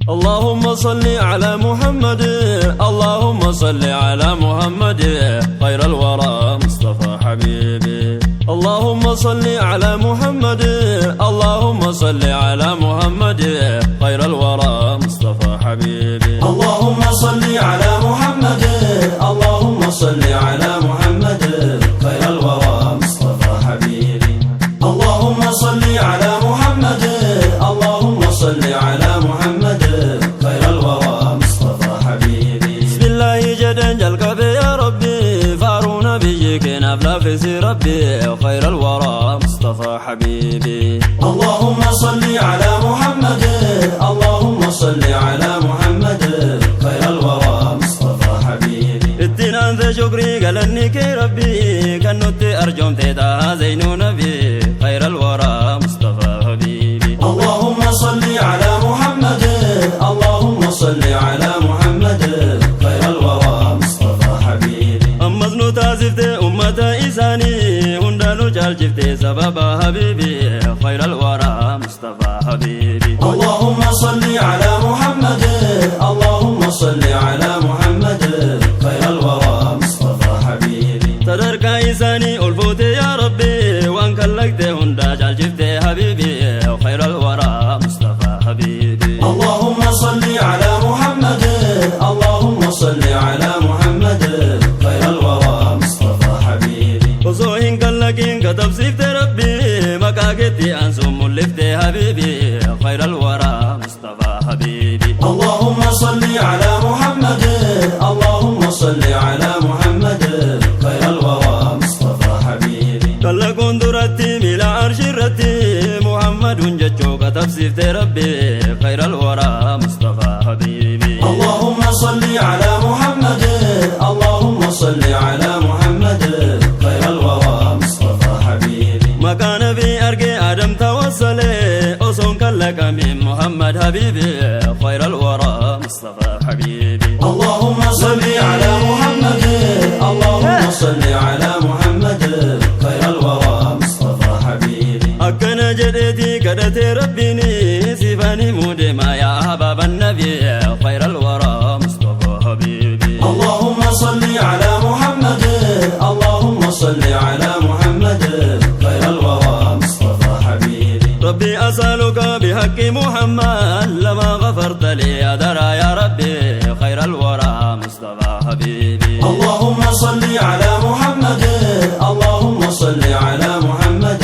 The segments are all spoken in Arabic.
اللهم صل على محمد، اللهم صل على محمد خير الورى مصطفى حبيبي. اللهم صل على محمد، اللهم صل على محمد خير الورى مصطفى حبيبي. اللهم صل على محمد، اللهم صل على محمد خير الورى مصطفى حبيبي. اللهم صل على محمد، اللهم صل على محمد خير الورى مصطفى حبيبي. بسم الله جدا جلك يا ربي، فارونا بيك نبلا في ربي خير الورى مصطفى حبيبي. اللهم صل على محمد، اللهم صل على محمد خير الورى مصطفى حبيبي. اتنان ذا شكري قال انك ربي، كنت ارجم تيتا زين نبي خير الورى مصطفى حبيبي. اللهم صل على محمد، اللهم صل على محمد خير الورى مصطفى حبيبي. أما زنوتا زفت أمة إساني، هندانو جال جفت سبب حبيبي خير الورى مصطفى حبيبي. اللهم صل على محمد، اللهم صل على محمد خير الورى مصطفى حبيبي. تدرك إساني ألفوت يا ربي، وانك لقت هندا جال جفت حبيبي خير الورى مصطفى حبيبي. اللهم صل على محمد، اللهم صل على محمد خير الورى مصطفى حبيبي. وصوهن كاللقين كتب سيفت ربي، مكاكتي أنسم اللفت حبيبي خير الورى مصطفى حبيبي. اللهم صل على محمد، اللهم صل على محمد خير الورى مصطفى حبيبي. كاللقون درتي ملا عرش الرتي، محمد ججو كتب سيفت ربي خير الورى مصطفى حبيبي. اللهم صل على محمد، اللهم صل على محمد خير الورى مصطفى حبيبي. مكان في أرقي آدم توصلي، أصون كلك من محمد حبيبي خير الورى مصطفى حبيبي. اللهم صل على محمد، اللهم صل على محمد خير الورى مصطفى حبيبي. أكنا جدتي كدتي ربيني، سيفاني مودي ما يا أحباب النبي خير الورى مصطفى حبيبي. اللهم صل على محمد، اللهم صل على محمد خير الورى مصطفى حبيبي. ربي أسألك بحق محمد، لما غفرت لي أدرى يا ربي خير الورى مصطفى حبيبي. اللهم صل على محمد، اللهم صل على محمد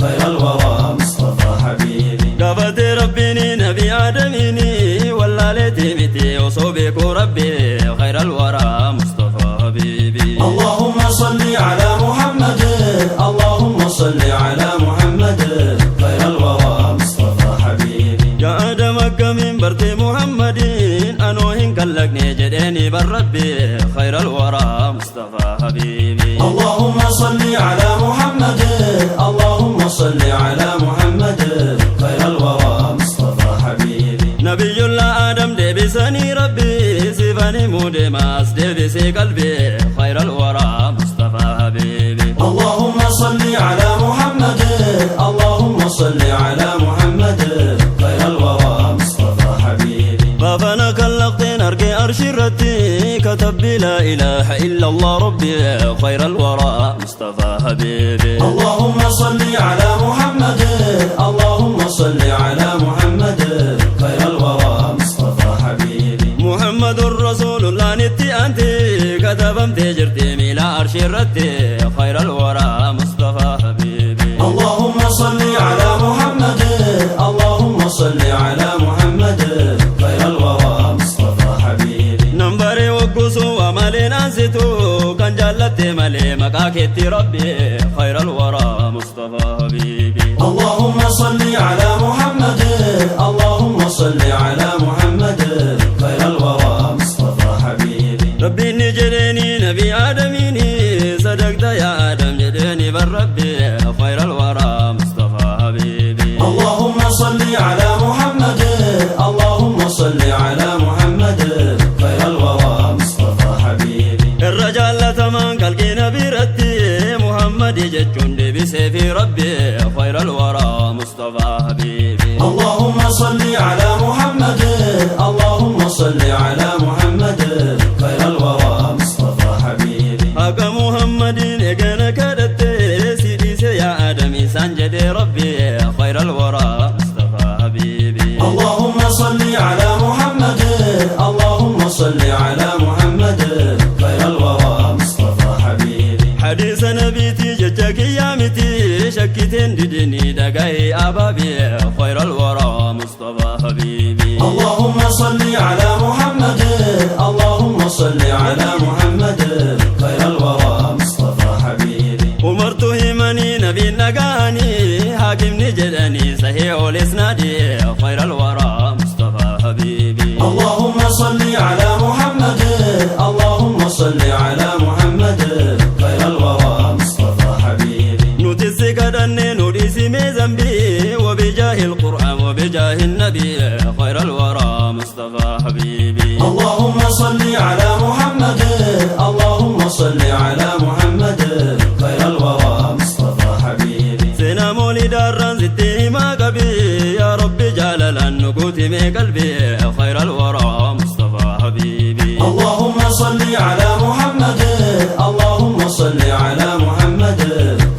خير الورى مصطفى حبيبي. قفت ربيني نبي آدميني، ولا ليتي بيتي وصوبك ربي خير الورى مصطفى حبيبي. اللهم صل على محمد، اللهم صل على محمد خير الورى مصطفى حبيبي. يا آدم من برت محمد، أنوهن كلقني جديني بالربي خير الورى مصطفى حبيبي. اللهم صل على محمد، اللهم صل على محمد خير الورى مصطفى حبيبي. نبي الله آدم دي بسني ربي، سيفاني مودي ماس دي بسي قلبي خير الورى مصطفى حبيبي. اللهم صل على محمد، اللهم صل على محمد خير الورى مصطفى حبيبي. بابنا كاللقين أرقي أرشرتي، كتب لا إله إلا الله ربي خير الورى مصطفى حبيبي. اللهم صل على محمد، اللهم صل على محمد خير الورى مصطفى حبيبي. محمد رسول الله نتي أنت، كتبم تجرتي ميلا أرشرتي خير الورى مصطفى حبيبي. اللهم صل على محمد، اللهم صل على محمد خير الورى مصطفى حبيبي. نمبري وقصو ومالين أنستو، كان جالتي مالي مكاكتي ربي خير الورى مصطفى حبيبي. اللهم صل على محمد، اللهم صل على محمد خير الورى مصطفى حبيبي. ربي نجدني نبي آدميني، صدقت يا آدم جدني بالربي خير الورى مصطفى حبيبي. اللهم صل على محمد، اللهم صل على محمد خير الورى مصطفى حبيبي. الرجال تمان كالكي نبي رتي، محمد جتشون دي بسيفي ربي خير الورى مصطفى حبيبي. اللهم صل على محمد، صل على محمد خير الورى مصطفى حبيبي هاك محمد إجانا كدت سيدي سيا آدمي سنجد ربي خير الورى مصطفى حبيبي اللهم صل على محمد اللهم صل على محمد خير الورى مصطفى حبيبي حديث نبيتي ججك يامتي شكتين ددني دقاي أبابي خير الورى مصطفى حبيبي اللهم صل على محمد اللهم صل على محمد خير الورى مصطفى حبيبي أمرت همني نبي نقاني حاكم نجدني صحيح الإسنادي خير الورى مصطفى حبيبي اللهم صل على محمد اللهم صل على محمد خير الورى مصطفى حبيبي نتسك دني نريسي ذنبي وبجاه القرآن وبجاه النبي خير الورى مصطفى حبيبي اللهم صل على محمد اللهم صل على محمد خير الورى مصطفى حبيبي سنا مولد الرنزتي ما قبي يا رب جلالا نقوت من قلبي خير الورى مصطفى حبيبي اللهم صل على محمد اللهم صل على محمد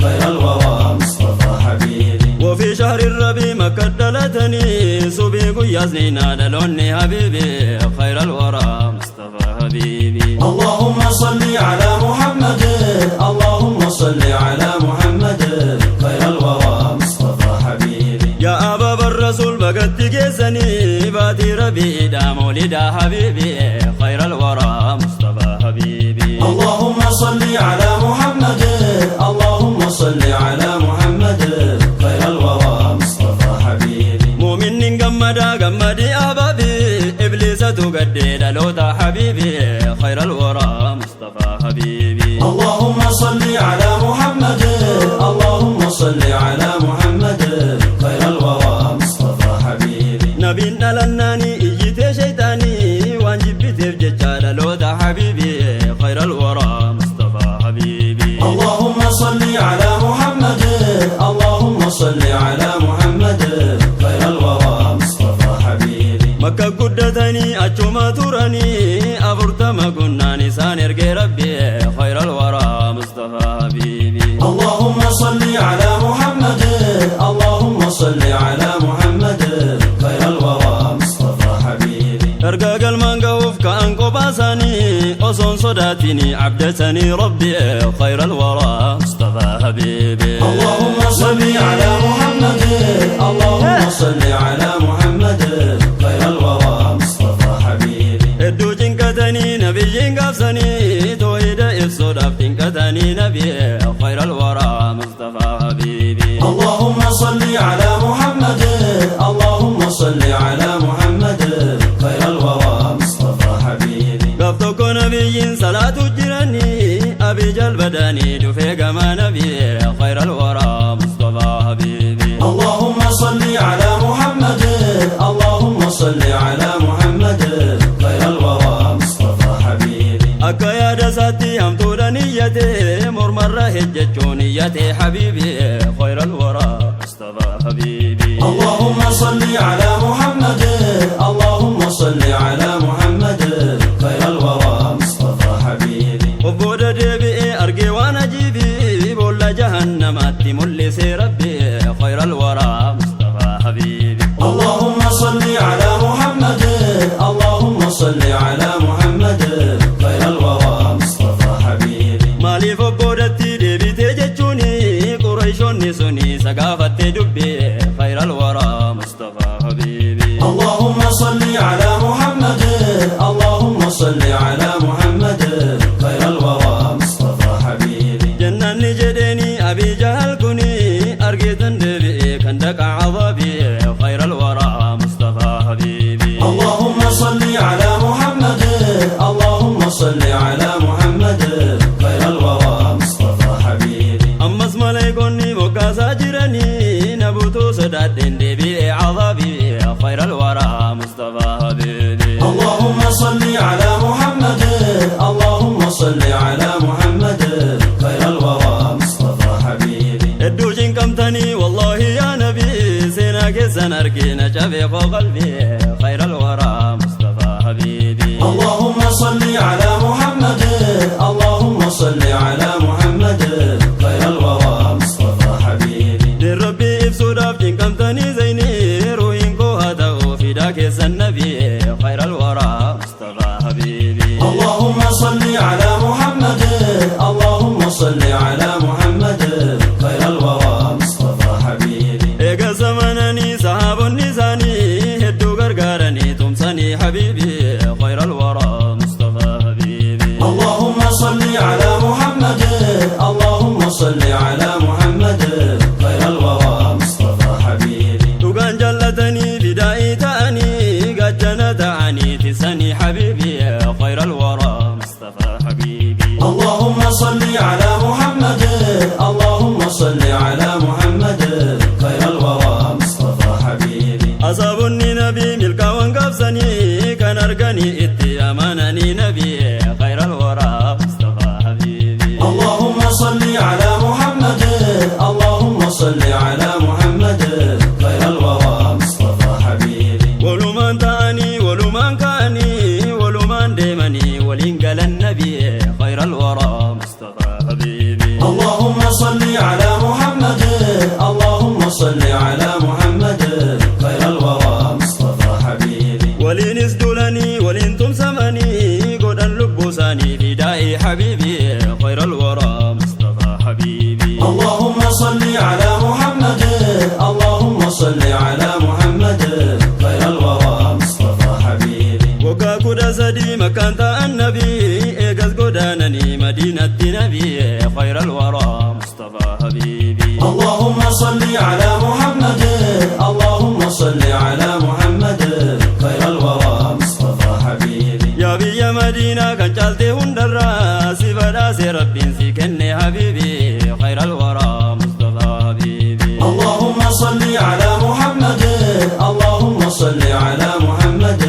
خير الورى مصطفى حبيبي وفي شهر الربيع مكدلتني سبيق ياسنين دلوني حبيبي خير الورى مصطفى حبيبي اللهم صل على محمد اللهم صل على محمد خير الورى مصطفى حبيبي يا أبا الرسول بقد جيسني باتي ربي دا مولد حبيبي خير الورى مصطفى حبيبي اللهم صل على محمد اللهم صل على محمد خير الورى مصطفى حبيبي مؤمن قمدي أبابي إبليس تقدد لوتا حبيبي خير الورى مصطفى حبيبي اللهم صل على محمد اللهم صل على محمد خير الورى مصطفى حبيبي نبينا لناني إجيت شيطاني وانجبت بججال لوتا حبيبي خير الورى مصطفى حبيبي اللهم صل على محمد اللهم صل على محمد خير الورى مصطفى حبيبي مكة قدتني أجوما تراني أفرتما كنا نسان ارقي ربي خير الورى مصطفى حبيبي اللهم صل على محمد اللهم صل على محمد خير الورى مصطفى حبيبي ارقا قلمان قوف كأنكو باساني أصون صداتني عبدتني ربي خير الورى مصطفى حبيبي اللهم صل على محمد اللهم صل على محمد خير الورى مصطفى حبيبي ادو جنكتني نبي جنكفسني توحيد إفسود أفتنكتني نبي خير الورى مصطفى حبيبي اللهم صل على محمد اللهم صل على محمد خير الورى مصطفى حبيبي قفتك نبي صلاة الجراني أبي جلبداني دفيق ما نبي خير الورى مصطفى حبيبي اللهم صل على محمد اللهم صل على محمد خير الورى مصطفى حبيبي أكا يا دساتي هم تورانيتي مرمرة هجتشونيتي حبيبي خير الورى مصطفى حبيبي اللهم صل على محمد اللهم صل على محمد خير الورى مصطفى حبيبي وبود دبي أرقي وانا جيبي بولا جهنم أتملي سي ربي خير الورى مصطفى حبيبي اللهم صل على محمد اللهم صل على محمد خير الورى مصطفى حبيبي مالي فبودتي دبي تجتشوني قريشوني سني سقافت دبي خير الورى مصطفى حبيبي اللهم صل على محمد اللهم صل على محمد خير الورى مصطفى حبيبي جنان جدني أبي جهل كني أرقيت دبي كندك عظبي خير الورى مصطفى حبيبي اللهم صل على محمد اللهم صل على محمد خير الورى مصطفى حبيبي أما اسم ليكوني مقاسا جراني نبوتو سداد دبي عظبي خير الورى مصطفى حبيبي اللهم صل على محمد اللهم صل على محمد خير الورى مصطفى حبيبي الدوجين كمتني والله يا نبي سيناك سنركي نجابي فوق قلبي خير الورى مصطفى حبيبي حبيبي خير الورى مصطفى حبيبي اللهم صل على محمد اللهم صل على محمد خير الورى مصطفى حبيبي تقان جلتني بدائي تاني قد جنت عني تسني حبيبي خير الورى مصطفى حبيبي اللهم صل على محمد اللهم صل على محمد خير الورى مصطفى حبيبي أصابني نبي ملكا وانقفزني كان أرقني إتي أمانني نبي خير الورى مصطفى حبيبي اللهم صل على محمد اللهم صل على محمد خير الورى مصطفى حبيبي ولمن تاني ولمن كاني ولمن ديمني ولنقل النبي خير الورى مصطفى حبيبي اللهم صل على محمد اللهم صل على محمد خير الورى مصطفى حبيبي ولين اسدلني ولين تمسمني قد اللبساني فدائي حبيبي خير الورى مصطفى حبيبي اللهم صل على محمد اللهم صل على محمد خير الورى مصطفى حبيبي وكا كدا سدي مكان النبي ايقظ قدانني مدينة نبي خير الورى مصطفى حبيبي اللهم صل على محمد اللهم صل على محمد خير الورى مصطفى حبيبي يا بي مدينة كان جالتي هندرا سيبدا ربي سيكني حبيبي خير الورى مصطفى حبيبي اللهم صل على محمد اللهم صل على محمد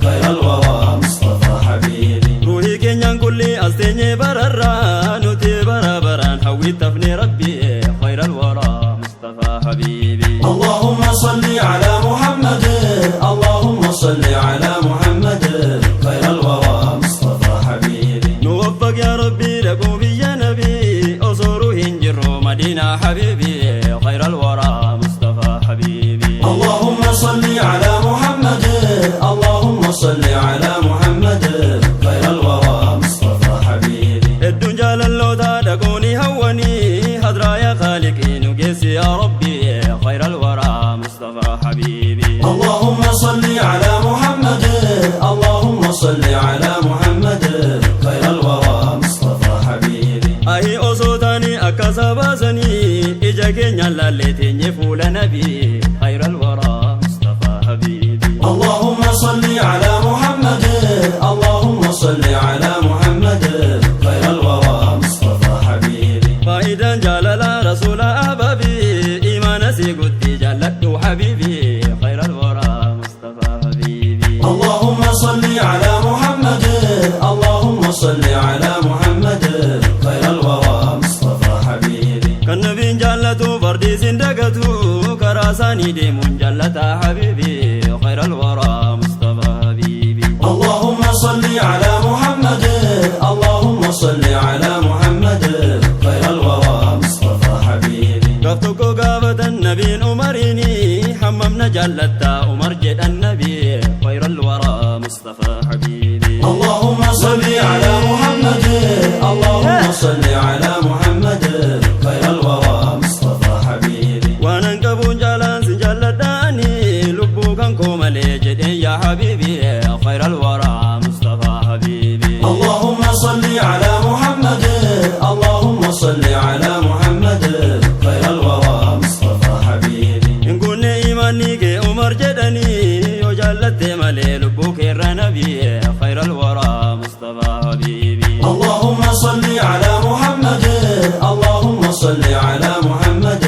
خير الورى مصطفى حبيبي روحي كنيان كلي أستني بررا نوتي برابران حوي تفني ربي خير الورى مصطفى حبيبي اللهم صل على محمد اللهم صل على محمد خير الورى مصطفى حبيبي نوفق يا ربي لكم يا نبي أصورو هنجرو مدينة حبيبي خير الورى مصطفى حبيبي اللهم صل على محمد اللهم صل على محمد خير الورى مصطفى حبيبي الدنيا للوتا دقوني هوني هدرا يا خالقي نقيسي يا ربي خير الورى مصطفى حبيبي اللهم صل على محمد اللهم صل على محمد خير الورى مصطفى حبيبي أهي أصوتاني أكسباسني إجا كينيا لالتيني فول نبي خير الورى مصطفى حبيبي اللهم صل على محمد اللهم صل على محمد خير الورى مصطفى حبيبي فإذا جلال رسول أبابي إيمان سيقتي جلت حبيبي خير الورى مصطفى حبيبي اللهم صل على محمد اللهم صل على محمد خير الورى مصطفى حبيبي كالنبي جلتو فردي سندقتو كراساني ديمون جلتا حبيبي خير الورى مصطفى حبيبي اللهم صل على محمد اللهم صل على محمد خير الورى مصطفى حبيبي قفتك قابة النبي أمريني حممنا جلتا أمر جد النبي خير الورى مصطفى حبيبي اللهم صل على محمد اللهم صل على محمد خير الورى مصطفى حبيبي وانا انكبون جالان سنجلتاني لبو كان كومالي جدين يا حبيبي خير الورى مصطفى حبيبي اللهم صل على محمد اللهم صل على محمد خير الورى مصطفى حبيبي إن كنا إيماني كي عمر جدني وجلت مالي لبو كير نبي خير الورى مصطفى حبيبي اللهم صل على محمد اللهم صل على محمد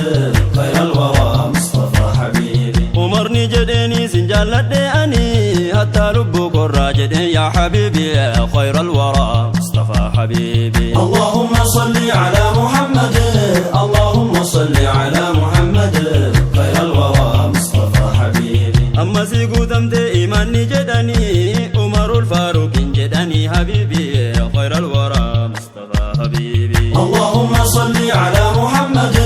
خير الورى مصطفى حبيبي عمرني جدني سنجلت أني حتى لبو كرة جدين يا حبيبي خير الورى مصطفى حبيبي اللهم صل على محمد اللهم صل على محمد خير الورى مصطفى حبيبي أما سيقو تمت إيماني جدني عمر الفاروق جدني حبيبي خير الورى مصطفى حبيبي اللهم صل على محمد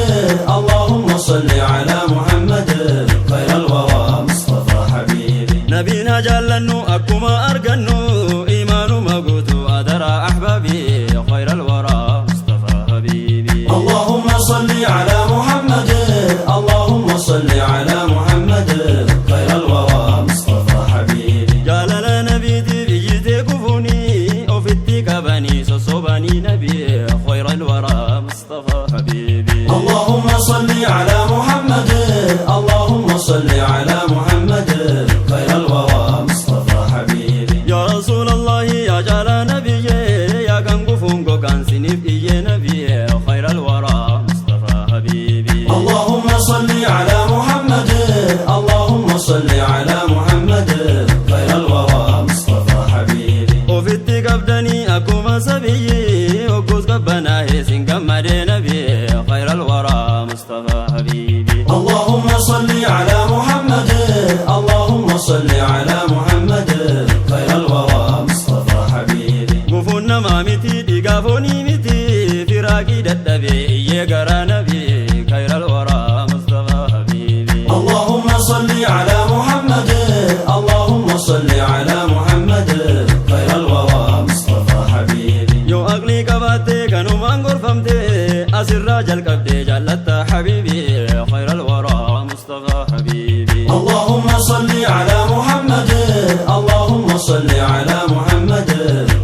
اللهم صل على محمد خير الورى مصطفى حبيبي نبينا جلنو أكما أرقنو إيمان مقوتو أدرى أحبابي خير الورى مصطفى حبيبي اللهم صل على محمد اللهم صل على محمد خير الورى مصطفى حبيبي جلالنا صل على محمد خير الورى مصطفى حبيبي قفونا ما متي دقافوني متي فراقي ددبي يقرا نبي خير الورى مصطفى حبيبي اللهم صل على محمد اللهم صل على محمد خير الورى مصطفى حبيبي يو أغلي كباتي كانوا مانغور فمتي أسر راجل كبدي جلت حبيبي خير الورى مصطفى حبيبي اللهم صل على محمد اللهم صل على محمد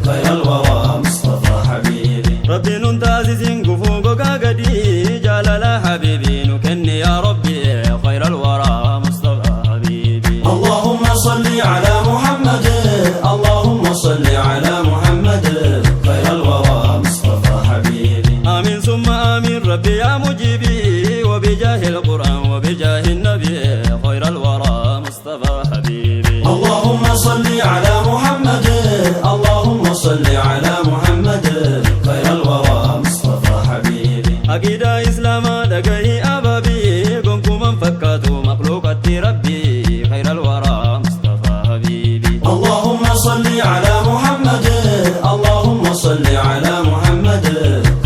خير الورى مصطفى حبيبي ربي ننتاززين قفوق قاقدي جلال حبيبي نكني يا ربي خير الورى مصطفى حبيبي اللهم صل على محمد اللهم صل على محمد خير الورى مصطفى حبيبي آمين ثم آمين ربي يا مجيبي وبجاه القرآن وبجاه النبي خير الورى مصطفى حبيبي اللهم صل على محمد اللهم صل على محمد خير الورى مصطفى حبيبي أكيد إسلاما دقيه أبابي قمكم من فكاتوا مخلوقات ربي خير الورى مصطفى حبيبي اللهم صل على محمد اللهم صل على محمد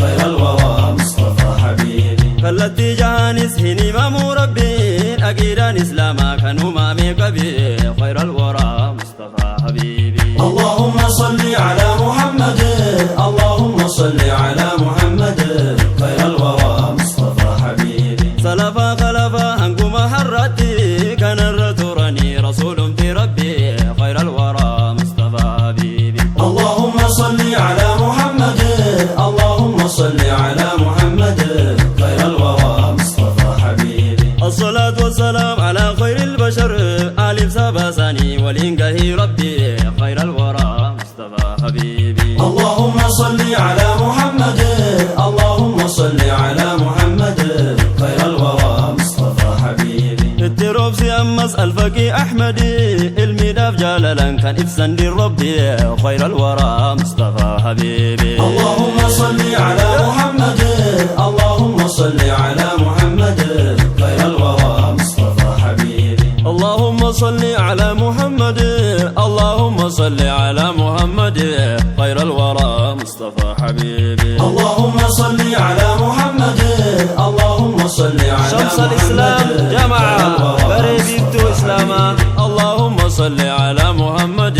خير الورى مصطفى حبيبي فالتي جهانس هني مامو ربي أكيد إسلاما كانوا مامي قبي خير الورى مصطفى حبيبي اللهم صل على محمد اللهم صل على محمد خير الورى مصطفى حبيبي سلفا خلفا أنكم حرتي كان الرتورني رسول في ربي خير الورى مصطفى حبيبي اللهم صل على محمد اللهم صل على محمد خير الورى مصطفى حبيبي الصلاة والسلام على خير البشر آلف سباساني والإنقه ربي خير الورى مصطفى حبيبي اللهم صل على محمد اللهم صل على محمد خير الورى مصطفى حبيبي التروب سيامس الفقي أحمدي الميداف جلالا كان إفسن ربي خير الورى مصطفى حبيبي اللهم صل على محمد اللهم صل على محمد خير الورى مصطفى حبيبي اللهم صل على محمد اللهم صل على محمد خير الورى مصطفى حبيبي اللهم صل على محمد اللهم صل على شمس محمد الإسلام جماعة خير الورى قريبيتو إسلاما اللهم صل على محمد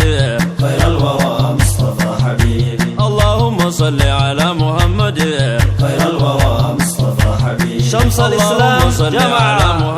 خير الورى مصطفى حبيبي اللهم صل على محمد خير الورى مصطفى حبيبي شمس الإسلام جماعة